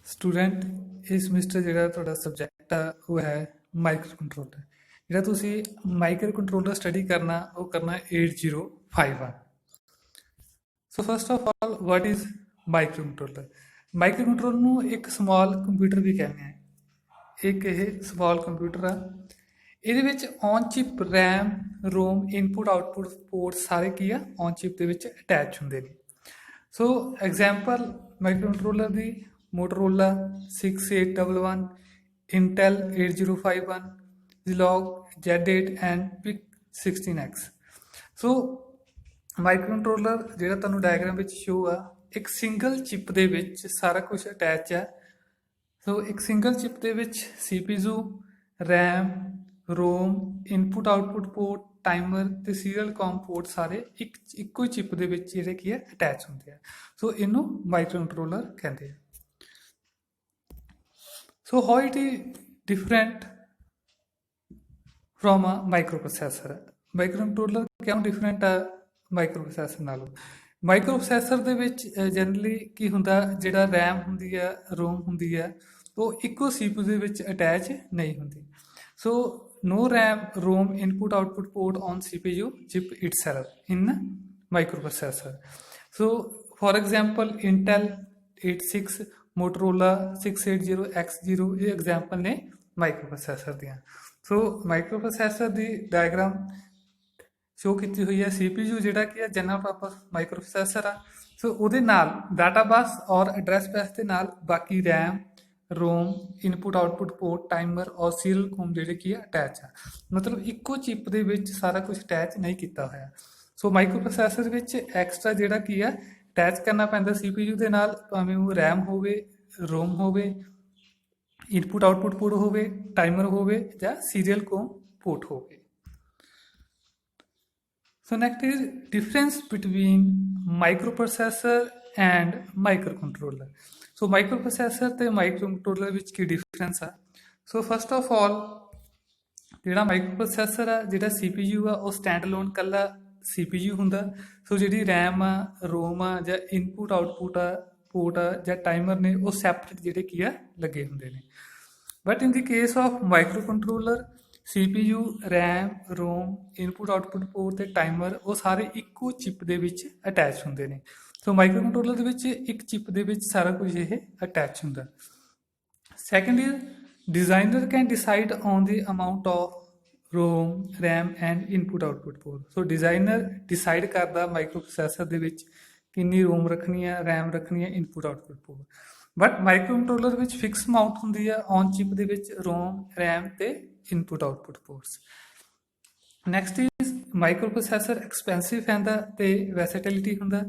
Student ਇਸ semester ਜਿਹੜਾ ਤੁਹਾਡਾ ਸਬਜੈਕਟ ਆ ਉਹ ਹੈ ਮਾਈਕਰੋ ਕੰਟਰੋਲਰ। ਜਿਹੜਾ ਤੁਸੀਂ ਮਾਈਕਰੋ ਕੰਟਰੋਲਰ ਸਟੱਡੀ ਕਰਨਾ ਉਹ ਕਰਨਾ 8051। So first of all what is micro controller? Microcontroller ਨੂੰ ਇੱਕ ਸਮਾਲ ਕੰਪਿਊਟਰ ਵੀ ਕਹਿੰਦੇ ਆ। ਇੱਕ ਇਹ ਸਮਾਲ ਕੰਪਿਊਟਰ ਆ, ਇਹਦੇ ਵਿੱਚ on chip RAM Rome input output port ਸਾਰੇ ਕੀ ਆ ਔਨ ਚਿਪ ਦੇ ਵਿੱਚ ਅਟੈਚ ਹੁੰਦੇ ਨੇ। ਸੋ example micro controller the Motorola 6811, Intel 8051, Zilog Z8 and PIC 16X। So micro controller ਜਿਹੜਾ ਤੁਹਾਨੂੰ ਡਾਇਗਰਾਮ ਵਿੱਚ ਸ਼ੋ ਆ, ਇੱਕ ਸਿੰਗਲ ਚਿਪ ਦੇ ਵਿੱਚ ਸਾਰਾ ਕੁਝ ਅਟੈਚ ਆ। ਸੋ ਇੱਕ ਸਿੰਗਲ ਚਿਪ ਦੇ ਵਿੱਚ CPU, RAM, ROM, input output port, timer ਤੇ ਸੀਰੀਅਲ ਕੌਮ ਪੋਰਟ ਸਾਰੇ ਇੱਕੋ ਹੀ ਚਿਪ ਦੇ ਵਿੱਚ ਜਿਹੜੇ ਕੀ ਆ ਅਟੈਚ ਹੁੰਦੇ ਆ। ਸੋ ਇਹਨੂੰ ਮਾਈਕਰੋ ਕੰਟਰੋਲਰ ਕਹਿੰਦੇ ਆ। So how it is different from a microprocessor? Microcontroller ਕਿਉਂ different ਆ microprocessor ਨਾਲੋਂ? Microprocessor ਦੇ ਵਿੱਚ ਜਨਰਲੀ ਕੀ ਹੁੰਦਾ, ਜਿਹੜਾ RAM ਹੁੰਦੀ ਆ ROM ਹੁੰਦੀ ਆ ਉਹ ਇੱਕੋ CPU ਦੇ ਵਿੱਚ ਅਟੈਚ ਨਹੀਂ ਹੁੰਦੀ। So no RAM ROM input output port on CPU chip itself in microprocessor. So for example Intel 86, Motorola 680X0 ਇਹ ਐਗਜ਼ਾਮਪਲ ਨੇ ਮਾਈਕਰੋ ਪ੍ਰੋਸੈਸਰ ਦੀਆਂ। ਸੋ ਮਾਈਕਰੋ ਪ੍ਰੋਸੈਸਰ ਦੀ ਡਾਇਗਰਾਮ ਸ਼ੋ ਕੀਤੀ ਹੋਈ ਹੈ। CPU ਜਿਹੜਾ ਕੀ ਹੈ ਜਨਰਲ ਪਰਪਸ ਮਾਈਕਰੋ ਪ੍ਰੋਸੈਸਰ ਆ। ਸੋ ਉਹਦੇ ਨਾਲ ਡਾਟਾ ਬੱਸ ਔਰ ਐਡਰੈਸ ਬੱਸ ਦੇ ਨਾਲ ਬਾਕੀ RAM ROM input output port timer ਔਰ ਸੀਰੀਅਲ ਕੌਮ ਜਿਹੜੇ ਕੀ ਹੈ ਅਟੈਚ ਆ। ਮਤਲਬ ਇੱਕੋ ਚਿਪ ਦੇ ਵਿੱਚ ਸਾਰਾ ਕੁਝ ਅਟੈਚ ਨਹੀਂ ਕੀਤਾ ਹੋਇਆ। ਸੋ ਮਾਈਕਰੋ ਪ੍ਰੋਸੈਸਰ ਵਿੱਚ ਐਕਸਟਰਾ ਜਿਹੜਾ ਕੀ ਆ ਅਟੈਚ ਕਰਨਾ ਪੈਂਦਾ CPU ਦੇ ਨਾਲ, ਭਾਵੇਂ ਉਹ RAM ਹੋਵੇ, ROM ਹੋਵੇ, ਇਨਪੁਟ ਆਊਟਪੁੱਟ ਪੋਰਟ ਹੋਵੇ, ਟਾਈਮਰ ਹੋਵੇ ਜਾਂ ਸੀਰੀਅਲ ਕੌਮ ਪੋਰਟ ਹੋਵੇ। ਸੋ next is difference between micro processor and micro controller. So microprocessor ਤੇ ਮਾਈਕਰੋ ਕੰਟਰੋਲਰ ਵਿੱਚ ਕੀ ਡਿਫਰੈਂਸ ਆ? ਸੋ ਫਸਟ ਆਫ ਆਲ ਜਿਹੜਾ ਮਾਈਕਰੋ ਪ੍ਰੋਸੈਸਰ ਆ, ਜਿਹੜਾ CPU ਆ ਉਹ ਸਟੈਂਡ ਅਲੋਨ ਕੱਲਾ CPU ਹੁੰਦਾ। ਸੋ ਜਿਹੜੀ RAM ਆ ROM ਆ ਜਾਂ ਇਨਪੁਟ ਆਊਟਪੁੱਟ ਆ ਪੋਰਟ ਆ ਜਾਂ ਟਾਈਮਰ ਨੇ ਉਹ ਸੈਪਰੇਟ ਜਿਹੜੇ ਕੀ ਆ ਲੱਗੇ ਹੁੰਦੇ ਨੇ। But in the case of micro controller CPU RAM ROM input output port ਤੇ ਟਾਈਮਰ ਉਹ ਸਾਰੇ ਇੱਕੋ ਚਿਪ ਦੇ ਵਿੱਚ ਅਟੈਚ ਹੁੰਦੇ ਨੇ। ਸੋ ਮਾਈਕਰੋ ਕੰਟਰੋਲਰ ਦੇ ਵਿੱਚ ਇੱਕ ਚਿਪ ਦੇ ਵਿੱਚ ਸਾਰਾ ਕੁਝ ਇਹ ਅਟੈਚ ਹੁੰਦਾ। Second is designer can decide on the amount of ROM RAM and input output port. So designer decide ਕਰਦਾ ਮਾਈਕਰੋ ਪ੍ਰੋਸੈਸਰ ਦੇ ਵਿੱਚ ਕਿੰਨੀ ROM ਰੱਖਣੀ ਹੈ, RAM ਰੱਖਣੀ ਹੈ, input output port. But micro controller ਵਿੱਚ ਫਿਕਸ ਅਮਾਊਂਟ ਹੁੰਦੀ ਹੈ ਔਨ ਚਿਪ ਦੇ ਵਿੱਚ ROM RAM ਤੇ input output ports. Next is micro processor expensive ਹੁੰਦਾ ਤੇ ਵੈਸੇਟਿਲਿਟੀ ਹੁੰਦਾ।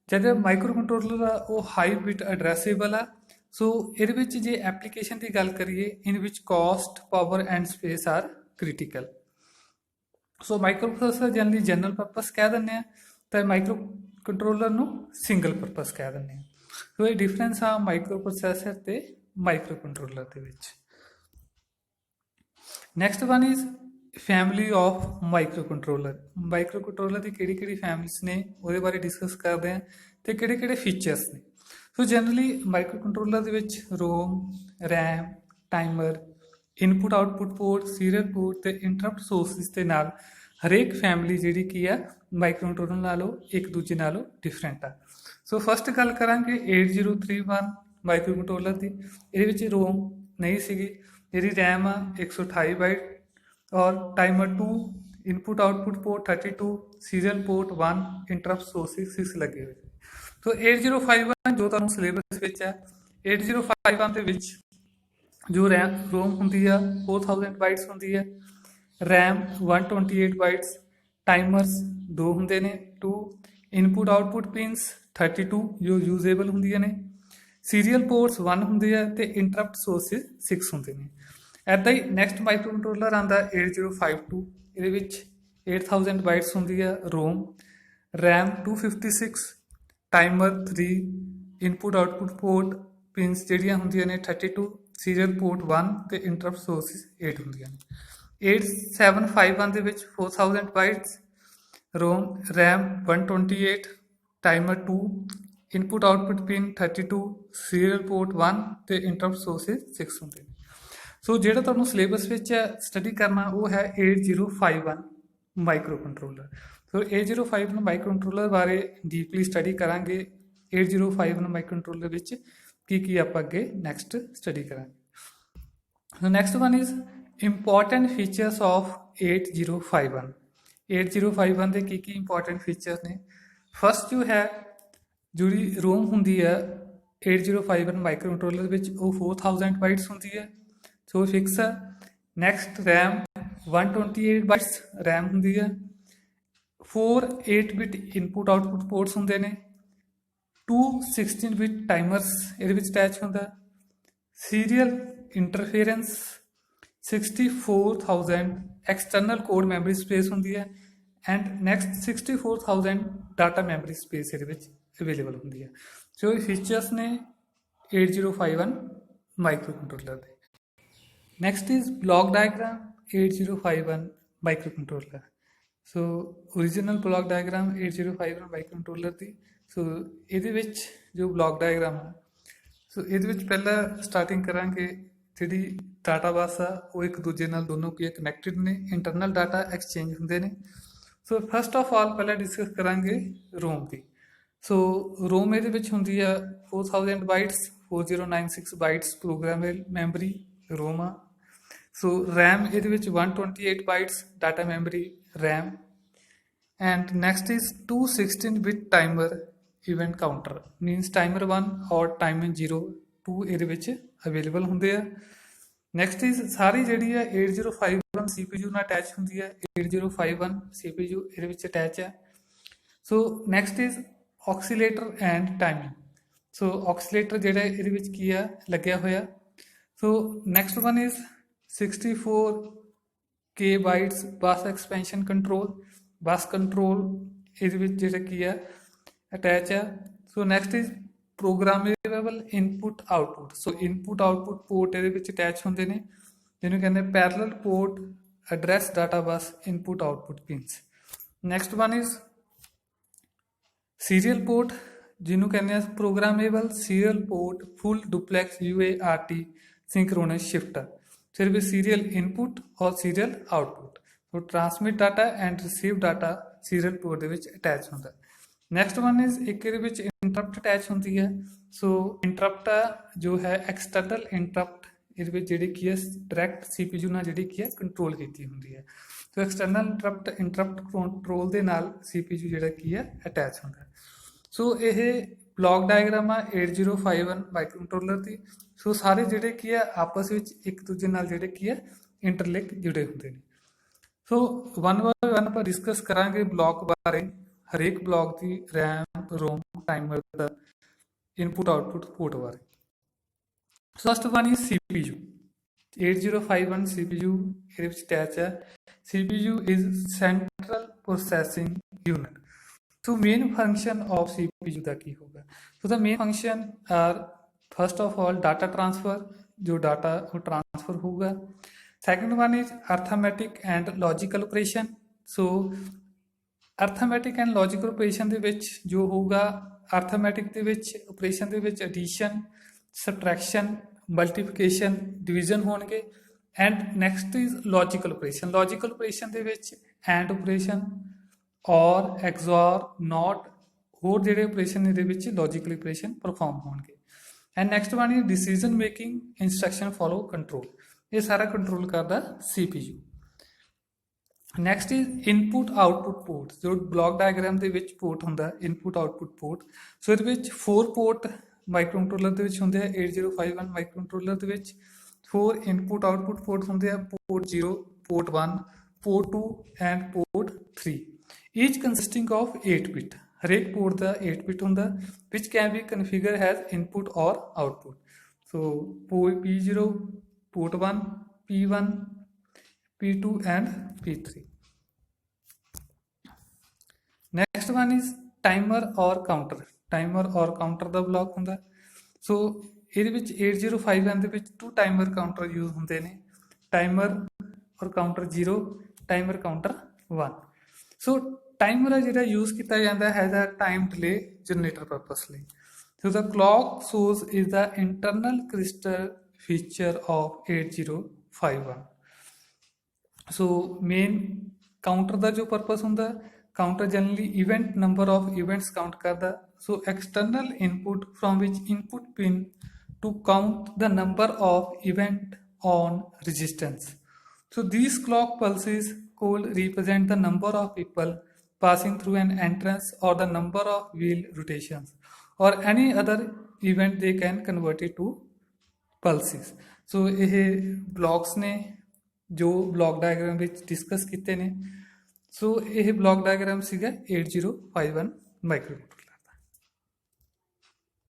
ਜਦ ਮਾਈਕਰੋ ਕੰਟਰੋਲਰ ਆ ਉਹ ਹਾਈ ਬਿਟ ਐਡਰੈਸੇਬਲ ਆ। ਸੋ ਇਹਦੇ ਵਿੱਚ ਜੇ ਐਪਲੀਕੇਸ਼ਨ ਦੀ ਗੱਲ ਕਰੀਏ, in which cost power and space are critical. So microprocessor general purpose ਕਹਿ ਦਿੰਦੇ ਆ ਤੇ ਮਾਈਕਰੋ ਕੰਟਰੋਲਰ ਨੂੰ ਸਿੰਗਲ ਪਰਪਸ ਕਹਿ ਦਿੰਦੇ ਆ। ਸੋ ਇਹ ਡਿਫਰੈਂਸ ਆ ਮਾਈਕਰੋ ਪ੍ਰੋਸੈਸਰ ਤੇ ਮਾਈਕਰੋ ਕੰਟਰੋਲਰ ਦੇ ਵਿੱਚ। Next one is family of microcontroller. Microcontroller ਦੀ ਕਿਹੜੀ ਕਿਹੜੀ ਫੈਮਲੀਜ਼ ਨੇ ਉਹਦੇ ਬਾਰੇ ਡਿਸਕਸ ਕਰਦੇ ਆ ਤੇ ਕਿਹੜੇ ਕਿਹੜੇ ਫੀਚਰਸ ਨੇ। ਸੋ ਜਨਰਲੀ ਮਾਈਕਰੋ ਕੰਟਰੋਲਰ ਦੇ ਵਿੱਚ ROM RAM timer input output port serial port ਤੇ ਇੰਟਰਪਟ ਸੋਰਸਿਸ ਦੇ ਨਾਲ ਹਰੇਕ ਫੈਮਿਲੀ ਜਿਹੜੀ ਕੀ ਆ ਮਾਈਕਰੋ ਕੰਟਰੋਲਰ ਨਾਲੋਂ ਇੱਕ ਦੂਜੇ ਨਾਲੋਂ ਡਿਫਰੈਂਟ ਆ। ਸੋ ਫਸਟ ਗੱਲ ਕਰਾਂਗੇ 8031 ਮਾਈਕਰੋ ਕੰਟਰੋਲਰ ਦੀ। ਇਹਦੇ ਵਿੱਚ ROM ਨਹੀਂ ਸੀਗੀ। ਇਹਦੀ RAM ਆ 128 ਬਾਈਟ ਔਰ timer 2 input output port 32 serial port 1 interrupt sources 6 ਲੱਗੇ ਹੋਏ। ਸੋ 8051 ਜੋ ਤੁਹਾਨੂੰ ਸਿਲੇਬਸ ਵਿੱਚ ਹੈ, 8051 ਦੇ ਵਿੱਚ ਜੋ ROM ਹੁੰਦੀ ਆ 4000 ਬਾਈਟਸ ਹੁੰਦੀ ਹੈ, RAM 128 ਬਾਈਟਸ, ਟਾਈਮਰਸ 2 ਹੁੰਦੇ ਨੇ 2, ਇਨਪੁਟ ਆਊਟਪੁੱਟ ਪਿੰਸ 32 ਜੋ ਯੂਜ਼ੇਬਲ ਹੁੰਦੀਆਂ ਨੇ, ਸੀਰੀਅਲ ਪੋਰਟਸ 1 ਹੁੰਦੇ ਆ ਤੇ ਇੰਟਰਪਟ ਸੋਰਸਿਸ 6 ਹੁੰਦੇ ਨੇ। ਇੱਦਾਂ ਹੀ ਨੈਕਸਟ ਮਾਈਕਰੋ ਕੰਟਰੋਲਰ ਆਉਂਦਾ 8052। ਇਹਦੇ ਵਿੱਚ 8000 ਬਾਈਟਸ ਹੁੰਦੀ ਆ ROM, RAM 256, timer 3, input output port PIMS ਜਿਹੜੀਆਂ ਹੁੰਦੀਆਂ ਨੇ 32, ਸੀਰੀਅਲ ਪੋਰਟ 1 ਤੇ ਇੰਟਰਪਟ ਸੋਰਸਿਸ 8 ਹੁੰਦੀਆਂ ਨੇ। 8751 ਦੇ ਵਿੱਚ 4000 bites, RAM 128, timer 2, input output pin 32 serial port 1 ਤੇ ਇੰਟਰਪਟ ਸੋਰਸਿਸ 6 ਹੁੰਦੇ ਨੇ। ਸੋ ਜਿਹੜਾ ਤੁਹਾਨੂੰ ਸਿਲੇਬਸ ਵਿੱਚ ਸਟੱਡੀ ਕਰਨਾ ਉਹ ਹੈ 8051 ਮਾਈਕਰੋ ਕੰਟਰੋਲਰ। ਸੋ 8051 ਮਾਈਕਰੋ ਕੰਟਰੋਲਰ ਬਾਰੇ ਡੀਪਲੀ ਸਟੱਡੀ ਕਰਾਂਗੇ। 8051 ਮਾਈਕਰੋ ਕੰਟਰੋਲਰ ਵਿੱਚ ਕੀ ਆਪਾਂ ਅੱਗੇ ਨੈਕਸਟ ਸਟੱਡੀ ਕਰਾਂਗੇ। Next one is important features of 8051। 8051 ਦੇ ਕੀ ਇੰਪੋਰਟੈਂਟ ਫੀਚਰਸ ਨੇ। ਫਸਟ ਜੋ ਹੈ ਜਿਹੜੀ ਰੋਮ ਹੁੰਦੀ ਹੈ 8051 ਮਾਈਕਰੋ ਕੰਟਰੋਲਰ ਵਿੱਚ ਉਹ 4000 ਬਾਈਟਸ ਹੁੰਦੀ ਹੈ, ਸੋ ਫਿਕਸ ਹੈ। ਨੈਕਸਟ ਰੈਮ 128 ਬਾਈਟਸ ਰੈਮ ਹੁੰਦੀ ਹੈ। 4 8-bit ਇਨਪੁਟ ਆਊਟਪੁੱਟ ਪੋਰਟਸ ਹੁੰਦੇ ਨੇ। 2 16-bit ਟਾਈਮਰਸ ਇਹਦੇ ਵਿੱਚ ਅਟੈਚ ਹੁੰਦਾ। Serial interference 64,000 external code memory space ਹੁੰਦੀ ਹੈ and next 64,000 data memory space ਇਹਦੇ ਵਿੱਚ ਅਵੇਲੇਬਲ ਹੁੰਦੀ ਹੈ। ਸੋ ਇਹ ਫੀਚਰਸ ਨੇ 8051 ਮਾਈਕਰੋ ਕੰਟਰੋਲਰ ਦੇ। Next is block diagram 8051 micro controller. So original block diagram 8051 micro controller ਦੀ। ਸੋ ਇਹਦੇ ਵਿੱਚ ਜੋ ਬਲੌਕ ਡਾਇਗਰਾਮ ਆ, ਸੋ ਇਹਦੇ ਵਿੱਚ ਪਹਿਲਾਂ ਸਟਾਰਟਿੰਗ ਕਰਾਂਗੇ ਜਿਹੜੀ ਡਾਟਾ ਬੱਸ ਆ ਉਹ ਇੱਕ ਦੂਜੇ ਨਾਲ ਦੋਨੋਂ ਕੀ ਕਨੈਕਟਡ ਨੇ, ਇੰਟਰਨਲ ਡਾਟਾ ਐਕਸਚੇਂਜ ਹੁੰਦੇ ਨੇ। ਸੋ ਫਸਟ ਆਫ ਆਲ ਪਹਿਲਾਂ ਡਿਸਕਸ ਕਰਾਂਗੇ ਰੋਮ ਦੀ। ਸੋ ਰੋਮ ਇਹਦੇ ਵਿੱਚ ਹੁੰਦੀ ਆ 4000 ਬਾਈਟਸ, 4096 ਬਾਈਟਸ ਪ੍ਰੋਗਰਾਮੇਬਲ ਮੈਮਰੀ ਰੋਮ ਆ। ਸੋ ਰੈਮ ਇਹਦੇ ਵਿੱਚ 128 bites data memory RAM and next is 2 16-bit timer event counter means timer 1 ਔਰ ਟਾਈਮਰ 0 2 ਇਹਦੇ ਵਿੱਚ ਅਵੇਲੇਬਲ ਹੁੰਦੇ ਆ। ਨੈਕਸਟ ਇਜ਼ ਸਾਰੀ ਜਿਹੜੀ ਹੈ 8051 CPU ਨਾਲ ਅਟੈਚ ਹੁੰਦੀ ਹੈ। 8051 CPU ਇਹਦੇ ਵਿੱਚ ਅਟੈਚ ਹੈ। So next is oscillator and timing. So oscillator ਜਿਹੜਾ ਇਹਦੇ ਵਿੱਚ ਕੀ ਆ ਲੱਗਿਆ ਹੋਇਆ। So next one is 64K bytes bus expansion control, bus control ਇਹਦੇ ਵਿੱਚ ਜਿਹੜਾ ਕੀ ਆ ਅਟੈਚ ਆ। So next is programmable input output. So input output port ਇਹਦੇ ਵਿੱਚ ਅਟੈਚ ਹੁੰਦੇ ਨੇ ਜਿਹਨੂੰ ਕਹਿੰਦੇ parallel port address data bus input output pins. Next one is serial port ਜਿਹਨੂੰ ਕਹਿੰਦੇ ਆ ਪ੍ਰੋਗਰਾਮੇਬਲ ਸੀਰੀਅਲ ਪੋਰਟ ਫੁੱਲ ਡੁਪਲੈਕਸ UART ਸਿੰਕਰੋਨਸ ਸ਼ਿਫਟਰ। ਫਿਰ ਵੀ ਸੀਰੀਅਲ ਇਨਪੁਟ ਔਰ serial output. So transmit data and receive data serial port ਦੇ ਵਿੱਚ ਅਟੈਚ ਹੁੰਦਾ। Next one is ਇੱਕ ਇਹਦੇ ਵਿੱਚ ਇੰਟਰਪਟ ਅਟੈਚ ਹੁੰਦੀ ਹੈ। ਸੋ ਇੰਟਰਪਟ ਜੋ ਹੈ ਐਕਸਟਰਨਲ ਇੰਟਰਪਟ ਇਹਦੇ ਵਿੱਚ ਜਿਹੜੀ ਕੀ ਹੈ ਡਾਇਰੈਕਟ CPU ਨਾਲ ਜਿਹੜੀ ਕੀ ਹੈ ਕੰਟਰੋਲ ਕੀਤੀ ਹੁੰਦੀ ਹੈ। ਸੋ ਐਕਸਟਰਨਲ ਇੰਟਰਪਟ ਕੰਟਰੋਲ ਦੇ ਨਾਲ CPU ਜਿਹੜਾ ਕੀ ਹੈ ਅਟੈਚ ਹੁੰਦਾ। ਸੋ ਇਹ ਬਲੌਕ ਡਾਇਗਰਾਮ ਆ 8051 ਮਾਈਕਰੋ ਕੰਟਰੋਲਰ ਦੀ। ਸੋ ਸਾਰੇ ਜਿਹੜੇ ਕੀ ਹੈ ਆਪਸ ਵਿੱਚ ਇੱਕ ਦੂਜੇ ਨਾਲ ਜਿਹੜੇ ਕੀ ਹੈ ਇੰਟਰਲਿੰਕ ਜੁੜੇ ਹੁੰਦੇ ਨੇ। ਸੋ ਵਨ ਬਾਏ ਵਨ ਆਪਾਂ ਡਿਸਕਸ ਕਰਾਂਗੇ ਬਲੌਕ ਬਾਰੇ, ਹਰੇਕ ਬਲੌਕ ਦੀ ਰੈਮ ਰੋਮ ਟਾਈਮਰ ਦਾ ਇਨਪੁਟ ਆਊਟਪੁੱਟ ਪੋਰਟ ਬਾਰੇ। First one is CPU 8051 CPU ਇਹਦੇ ਵਿੱਚ ਅਟੈਚ ਹੈ। CPU is central processing unit. So main function of CPU ਦਾ ਕੀ ਹੋਗਾ। ਸੋ ਦਾ main function are first of all data transfer, ਜੋ ਡਾਟਾ ਉਹ ਟ੍ਰਾਂਸਫਰ ਹੋਊਗਾ। Second one is arithmetic and logical operation. So arithmetic and logical operation ਦੇ ਵਿੱਚ ਜੋ ਹੋਊਗਾ, ਅਰਥਮੈਟਿਕ ਦੇ ਵਿੱਚ ਆਪਰੇਸ਼ਨ ਦੇ ਵਿੱਚ ਐਡੀਸ਼ਨ, ਸਬਟਰੈਕਸ਼ਨ, ਮਲਟੀਪਲੀਕੇਸ਼ਨ, ਡਿਵੀਜ਼ਨ ਹੋਣਗੇ। And next is logical operation. Logical operation ਦੇ ਵਿੱਚ ਐਂਡ ਆਪਰੇਸ਼ਨ ਔਰ ਐਕਸੋਰ ਨੋਟ ਹੋਰ ਜਿਹੜੇ ਆਪਰੇਸ਼ਨ ਇਹਦੇ ਵਿੱਚ ਲੌਜੀਕਲ ਆਪਰੇਸ਼ਨ ਪਰਫਾਰਮ ਹੋਣਗੇ। And next one is decision making, instruction follow, control. ਇਹ ਸਾਰਾ ਕੰਟਰੋਲ ਕਰਦਾ CPU। Next is input output port. ਜੋ ਬਲੌਕ ਡਾਇਗਰਾਮ ਦੇ ਵਿੱਚ ਪੋਰਟ ਹੁੰਦਾ ਇਨਪੁਟ ਆਊਟਪੁੱਟ ਪੋਰਟ। ਸੋ ਇਹਦੇ ਵਿੱਚ 4 ਪੋਰਟ ਮਾਈਕਰੋ ਕੰਟਰੋਲਰ ਦੇ ਵਿੱਚ ਹੁੰਦੇ ਆ। 8051 ਮਾਈਕਰੋ ਕੰਟਰੋਲਰ ਦੇ ਵਿੱਚ 4 ਇਨਪੁਟ ਆਊਟਪੁੱਟ ਪੋਰਟ ਹੁੰਦੇ ਆ। Port 0, port 1, port 2 and port 3 each consisting of 8-bit। ਹਰੇਕ ਪੋਰਟ ਦਾ 8-bit ਹੁੰਦਾ which can be configure has input ਔਰ output. So P0, port 1, P1, P2 and P3. Next one is timer or counter. Timer or counter the block ਹੁੰਦਾ। ਸੋ ਇਹਦੇ ਵਿੱਚ 8051 ਦੇ ਵਿੱਚ 2 timer counter use ਹੁੰਦੇ ਨੇ, ਟਾਈਮਰ ਔਰ counter 0, timer counter 1। So timer ਜਿਹੜਾ ਯੂਜ਼ ਕੀਤਾ ਜਾਂਦਾ ਹੈ as a time delay generator purpose ਲਈ। So the clock shows is the internal crystal feature of 8051. So main counter ਦਾ जो पर्पस ਹੁੰਦਾ counter generally event number of events count करदा so external input from which input pin to count the number of event on resistance. So these clock pulses could represent the number of people passing through an entrance or the number of wheel rotations or any other event they can convert it to pulses. So ਇਹ blocks ਨੇ ਜੋ block diagram ਵਿੱਚ discuss ਕੀਤੇ ਨੇ। ਸੋ ਇਹ block diagram ਸੀਗਾ 8051 micro.